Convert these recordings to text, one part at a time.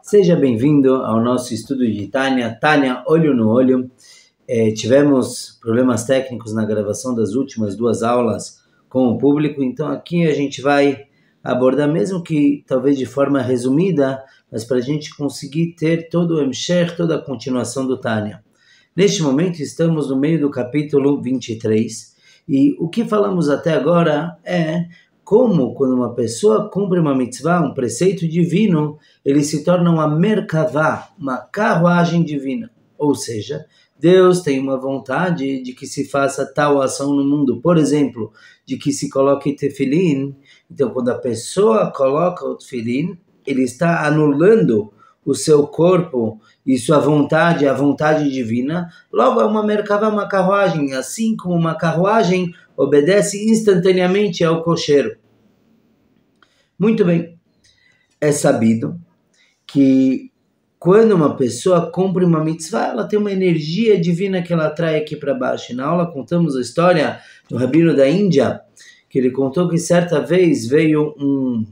Seja bem-vindo ao nosso estudo de Tânia, olho no olho. Tivemos problemas técnicos na gravação das últimas duas aulas com o público, então aqui a gente vai abordar, mesmo que talvez de forma resumida, mas para a gente conseguir ter todo o Hemshech, toda a continuação do Tânia. Neste momento estamos no meio do capítulo 23, e o que falamos até agora é como, quando uma pessoa cumpre uma mitzvah, um preceito divino, ele se torna uma merkavá, uma carruagem divina. Ou seja, Deus tem uma vontade de que se faça tal ação no mundo. Por exemplo, de que se coloque tefilim. Então, quando a pessoa coloca o tefilim, ele está anulando o seu corpo e sua vontade, a vontade divina. Logo, é uma merkavá, uma carruagem. Assim como uma carruagem obedece instantaneamente ao cocheiro. Muito bem. É sabido que quando uma pessoa cumpre uma mitzvah, ela tem uma energia divina que ela atrai aqui para baixo. E na aula contamos a história do rabino da Índia, que ele contou que certa vez veio um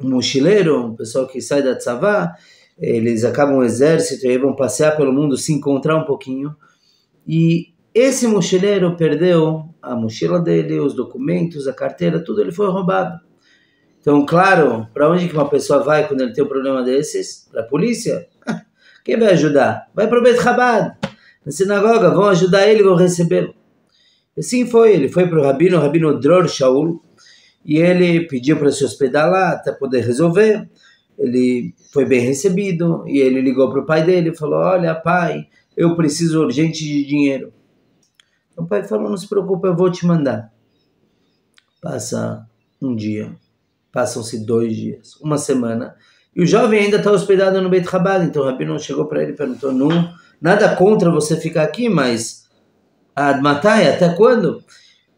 mochileiro, um pessoal que sai da tzavá, eles acabam o exército e aí vão passear pelo mundo, se encontrar um pouquinho. E esse mochileiro perdeu a mochila dele, os documentos, a carteira, tudo, ele foi roubado. Então, claro, para onde que uma pessoa vai quando ele tem um problema desses? Para a polícia? Quem vai ajudar? Vai para o Beit Chabad, na sinagoga, vão ajudar ele, vão recebê-lo. Assim foi, ele foi para o Rabino Dror Shaul, e ele pediu para se hospedar lá, até poder resolver. Ele foi bem recebido, e ele ligou para o pai dele e falou: olha, pai, eu preciso urgente de dinheiro. O pai falou: não se preocupe, eu vou te mandar. Passa um dia. Passam-se 2 dias, uma semana, e o jovem ainda está hospedado no Beit Chabad. Então o rabino chegou para ele e perguntou: não, nada contra você ficar aqui, mas Admatai, até quando?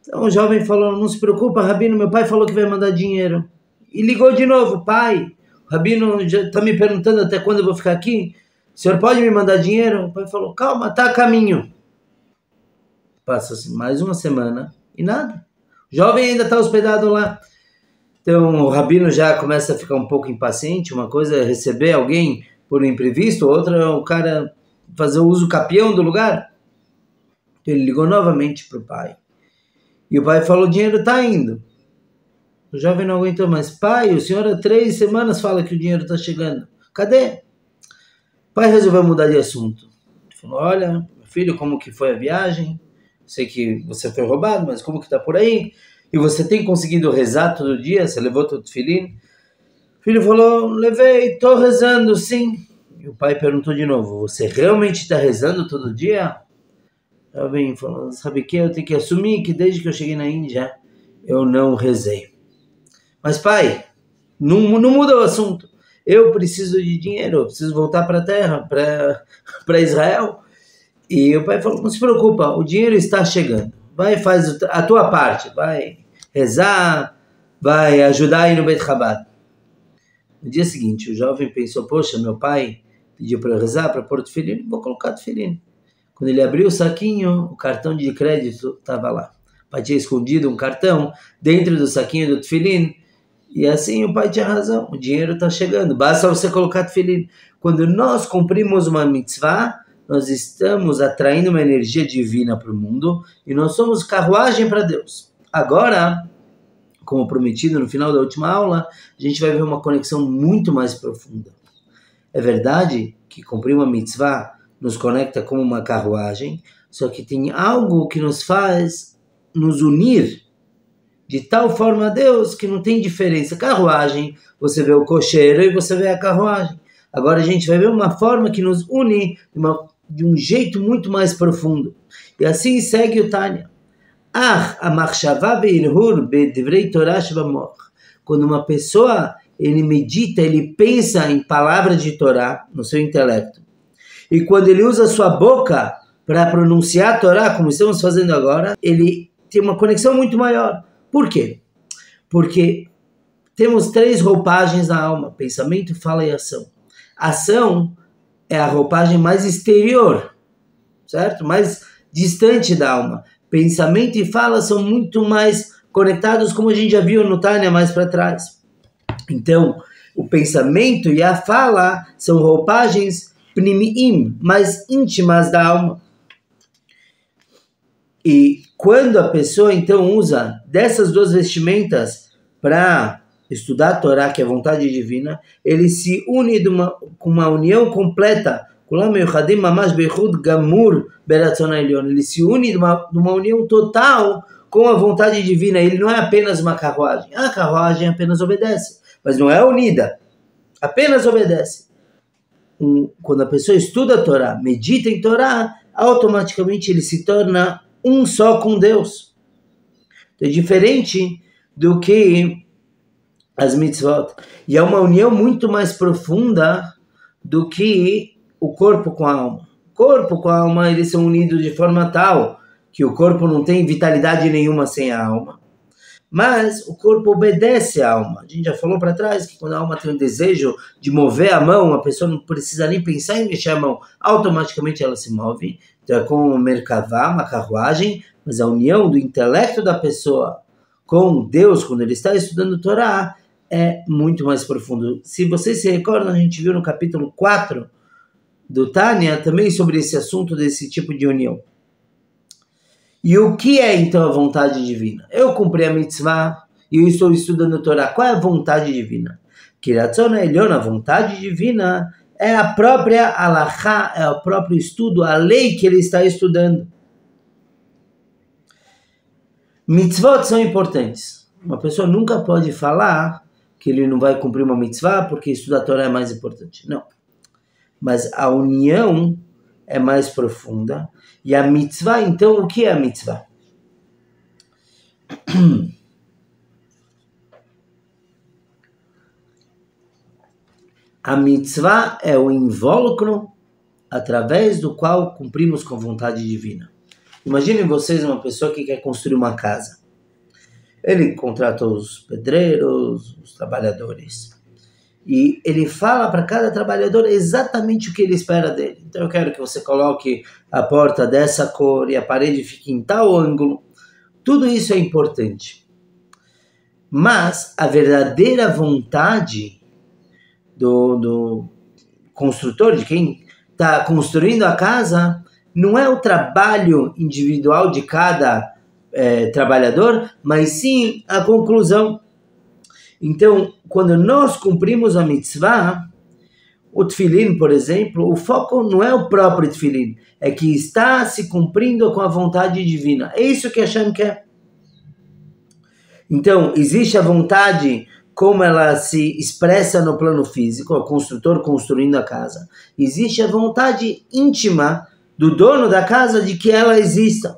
Então o jovem falou: não se preocupa, rabino, meu pai falou que vai mandar dinheiro. E ligou de novo: pai, o rabino já está me perguntando até quando eu vou ficar aqui, o senhor pode me mandar dinheiro? O pai falou: calma, está a caminho. Passa-se mais uma semana e nada, o jovem ainda está hospedado lá. Então o rabino já começa a ficar um pouco impaciente. Uma coisa é receber alguém por um imprevisto, outra é o cara fazer o uso capião do lugar. Então ele ligou novamente para o pai. E o pai falou: o dinheiro está indo. O jovem não aguentou mais: pai, o senhor há 3 semanas fala que o dinheiro está chegando. Cadê? O pai resolveu mudar de assunto. Ele falou: olha, meu filho, como que foi a viagem? Sei que você foi roubado, mas como que está por aí? E você tem conseguido rezar todo dia? Você levou teu tefilim? O filho falou: levei, estou rezando, sim. E o pai perguntou de novo: você realmente está rezando todo dia? O jovem falou: sabe o que? Eu tenho que assumir que desde que eu cheguei na Índia, eu não rezei. Mas pai, não muda o assunto. Eu preciso de dinheiro, eu preciso voltar para a terra, para Israel. E o pai falou: não se preocupa, o dinheiro está chegando. Vai, faz a tua parte, vai rezar, vai ajudar aí no Beit Chabad. No dia seguinte, o jovem pensou: poxa, meu pai pediu para eu rezar, para pôr o tefilim, vou colocar o tefilim. Quando ele abriu o saquinho, o cartão de crédito estava lá. O pai tinha escondido um cartão dentro do saquinho do tefilim, e assim o pai tinha razão, o dinheiro está chegando, basta você colocar tefilim. Quando nós cumprimos uma mitzvah, nós estamos atraindo uma energia divina para o mundo e nós somos carruagem para Deus. Agora, como prometido no final da última aula, a gente vai ver uma conexão muito mais profunda. É verdade que cumprir uma mitzvah nos conecta como uma carruagem, só que tem algo que nos faz nos unir de tal forma a Deus que não tem diferença. Carruagem, você vê o cocheiro e você vê a carruagem. Agora a gente vai ver uma forma que nos une de um jeito muito mais profundo. E assim segue o Tânia. Quando uma pessoa ele medita, ele pensa em palavras de Torá no seu intelecto. E quando ele usa a sua boca para pronunciar a Torá, como estamos fazendo agora, ele tem uma conexão muito maior. Por quê? Porque temos 3 roupagens na alma: pensamento, fala e ação. Ação é a roupagem mais exterior, certo? Mais distante da alma. Pensamento e fala são muito mais conectados, como a gente já viu no Tânia mais para trás. Então, o pensamento e a fala são roupagens pnimiim, mais íntimas da alma. E quando a pessoa então usa dessas duas vestimentas para estudar a Torá, que é a vontade divina, ele se une com uma união completa. Ele se une numa união total com a vontade divina. Ele não é apenas uma carruagem. A carruagem apenas obedece, mas não é unida, apenas obedece. Quando a pessoa estuda a Torá, medita em Torá, automaticamente ele se torna um só com Deus. É diferente do que as mitzvot. E é uma união muito mais profunda do que o corpo com a alma. O corpo com a alma, eles são unidos de forma tal que o corpo não tem vitalidade nenhuma sem a alma. Mas o corpo obedece à alma. A gente já falou para trás que quando a alma tem um desejo de mover a mão, a pessoa não precisa nem pensar em mexer a mão, automaticamente ela se move. Então é como um merkavá, uma carruagem, mas a união do intelecto da pessoa com Deus, quando ele está estudando Torá, é muito mais profundo. Se vocês se recordam, a gente viu no capítulo 4 do Tânia também sobre esse assunto desse tipo de união. E o que é então a vontade divina? Eu cumpri a mitzvah e eu estou estudando a Torá. Qual é a vontade divina? Kiratzon Elyon, a vontade divina é a própria alahá, é o próprio estudo, a lei que ele está estudando. Mitzvot são importantes. Uma pessoa nunca pode falar que ele não vai cumprir uma mitzvah porque estudar a Torá é mais importante. Não. Mas a união é mais profunda. E a mitzvah, então, o que é a mitzvah? A mitzvah é o invólucro através do qual cumprimos com a vontade divina. Imaginem vocês uma pessoa que quer construir uma casa. Ele contrata os pedreiros, os trabalhadores. E ele fala para cada trabalhador exatamente o que ele espera dele. Então eu quero que você coloque a porta dessa cor e a parede fique em tal ângulo. Tudo isso é importante. Mas a verdadeira vontade do construtor, de quem está construindo a casa, não é o trabalho individual de cada trabalhador, mas sim a conclusão. Então, quando nós cumprimos a mitzvah, o tefilin, por exemplo, o foco não é o próprio tefilin, é que está se cumprindo com a vontade divina. É isso que Hashem quer. Então, existe a vontade como ela se expressa no plano físico, o construtor construindo a casa. Existe a vontade íntima do dono da casa de que ela exista.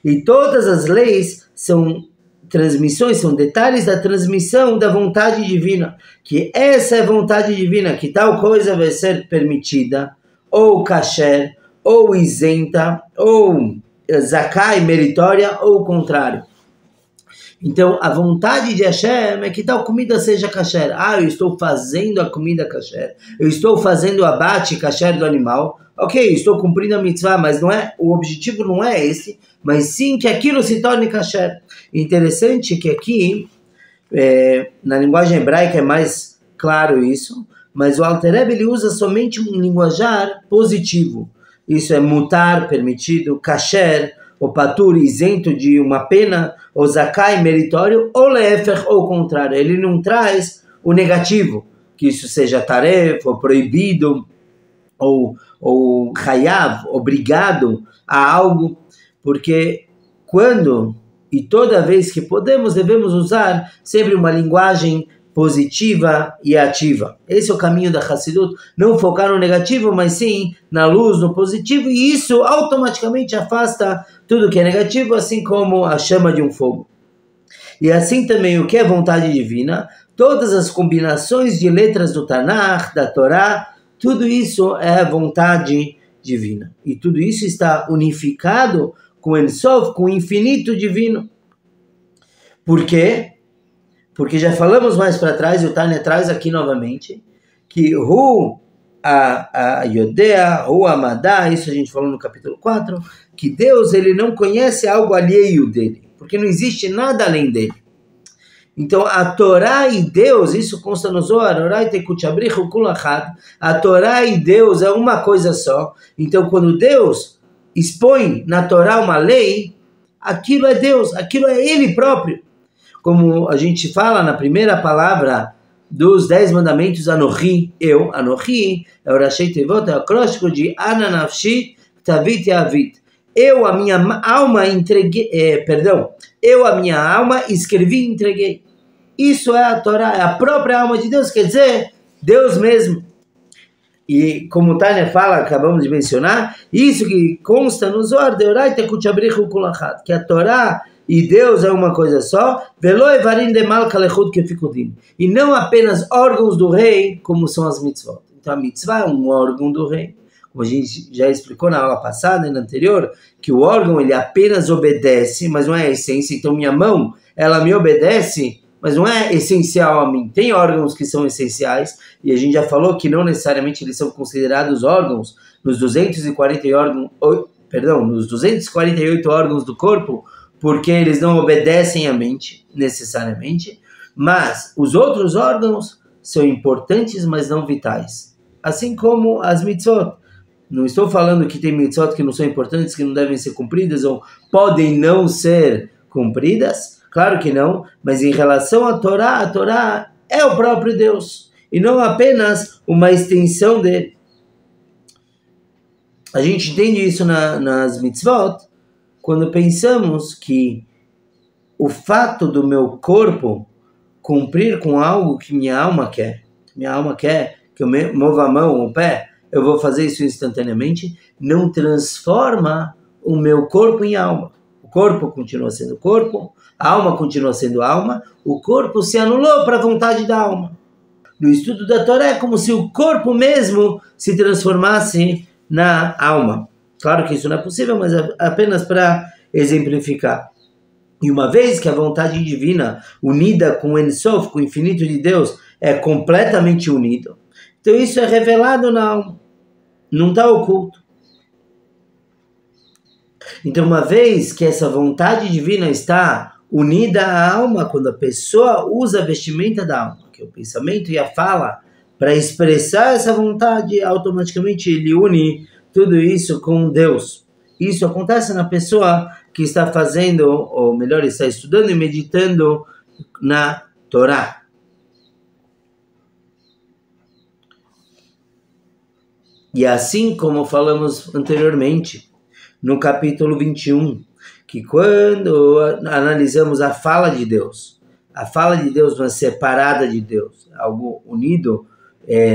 E todas as leis são transmissões, são detalhes da transmissão da vontade divina, que essa é a vontade divina, que tal coisa vai ser permitida, ou kasher, ou isenta, ou zakai, meritória, ou o contrário. Então, a vontade de Hashem é que tal comida seja kasher. Eu estou fazendo a comida kasher, eu estou fazendo o abate kasher do animal, ok, estou cumprindo a mitzvah, mas o objetivo não é esse, mas sim que aquilo se torne kasher. Interessante que aqui, na linguagem hebraica é mais claro isso, mas o Alter Rebbe ele usa somente um linguajar positivo. Isso é mutar, permitido, kasher, o patur, isento de uma pena, o zakai, meritório, ou lefer, ou o contrário. Ele não traz o negativo, que isso seja taref, ou proibido, ou hayav, obrigado a algo, porque quando e toda vez que podemos, devemos usar sempre uma linguagem positiva e ativa. Esse é o caminho da Hassidut, não focar no negativo, mas sim na luz, no positivo, e isso automaticamente afasta tudo que é negativo, assim como a chama de um fogo. E assim também o que é vontade divina, todas as combinações de letras do Tanakh, da Torá, tudo isso é vontade divina. E tudo isso está unificado com o En Sof, com o infinito divino. Por quê? Porque já falamos mais para trás, e o Tânia traz aqui novamente, que Hu a Yodea, Hu Amadá, isso a gente falou no capítulo 4, que Deus ele não conhece algo alheio dele, porque não existe nada além dele. Então, a Torá e Deus, isso consta no Zohar, a Torá e Deus é uma coisa só. Então, quando Deus expõe na Torá uma lei, aquilo é Deus, aquilo é Ele próprio. Como a gente fala na primeira palavra dos 10 mandamentos, Anohi, eu, Anohi, é o Rashei Tevot, é o acróstico de Ananafshi, Tavit e Avit. Eu, a minha alma, eu, a minha alma, escrevi e entreguei. Isso é a Torá, é a própria alma de Deus, quer dizer, Deus mesmo. E como Tânia fala, acabamos de mencionar, isso que consta no Zohar, que a Torá e Deus é uma coisa só, e não apenas órgãos do rei, como são as mitzvot. Então a mitzvah é um órgão do rei. Como a gente já explicou na aula passada e na anterior, que o órgão ele apenas obedece, mas não é a essência. Então minha mão, ela me obedece, mas não é essencial a mim. Tem órgãos que são essenciais, e a gente já falou que não necessariamente eles são considerados órgãos nos 248 órgãos do corpo, porque eles não obedecem à mente, necessariamente. Mas os outros órgãos são importantes, mas não vitais. Assim como as mitzvot. Não estou falando que tem mitzvot que não são importantes, que não devem ser cumpridas ou podem não ser cumpridas. Claro que não, mas em relação à Torá, a Torá é o próprio Deus e não apenas uma extensão dele. A gente entende isso nas mitzvot quando pensamos que o fato do meu corpo cumprir com algo que minha alma quer que eu mova a mão ou o pé, eu vou fazer isso instantaneamente, não transforma o meu corpo em alma. O corpo continua sendo corpo, a alma continua sendo alma, o corpo se anulou para a vontade da alma. No estudo da Torá é como se o corpo mesmo se transformasse na alma. Claro que isso não é possível, mas é apenas para exemplificar. E uma vez que a vontade divina, unida com o En Sof, com o infinito de Deus, é completamente unido, então isso é revelado na alma. Não está oculto. Então, uma vez que essa vontade divina está unida à alma, quando a pessoa usa a vestimenta da alma, que é o pensamento e a fala, para expressar essa vontade, automaticamente ele une tudo isso com Deus. Isso acontece na pessoa que está fazendo, ou melhor, está estudando e meditando na Torá. E assim como falamos anteriormente, no capítulo 21, que quando analisamos a fala de Deus não é separada de Deus, algo unido,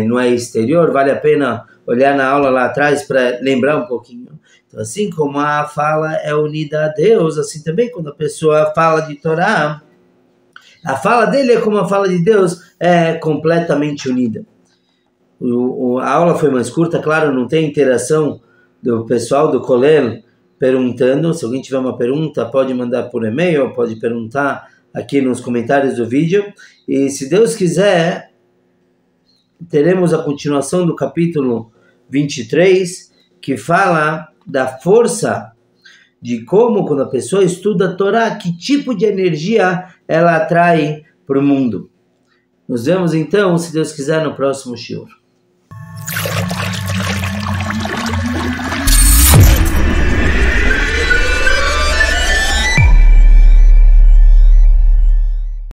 não é exterior, vale a pena olhar na aula lá atrás para lembrar um pouquinho. Então, assim como a fala é unida a Deus, assim também quando a pessoa fala de Torá, a fala dele é como a fala de Deus, é completamente unida. A aula foi mais curta, claro, não tem interação do pessoal do Kolel perguntando. Se alguém tiver uma pergunta, pode mandar por e-mail, pode perguntar aqui nos comentários do vídeo. E se Deus quiser, teremos a continuação do capítulo 23, que fala da força de como, quando a pessoa estuda a Torá, que tipo de energia ela atrai para o mundo. Nos vemos então, se Deus quiser, no próximo shiur.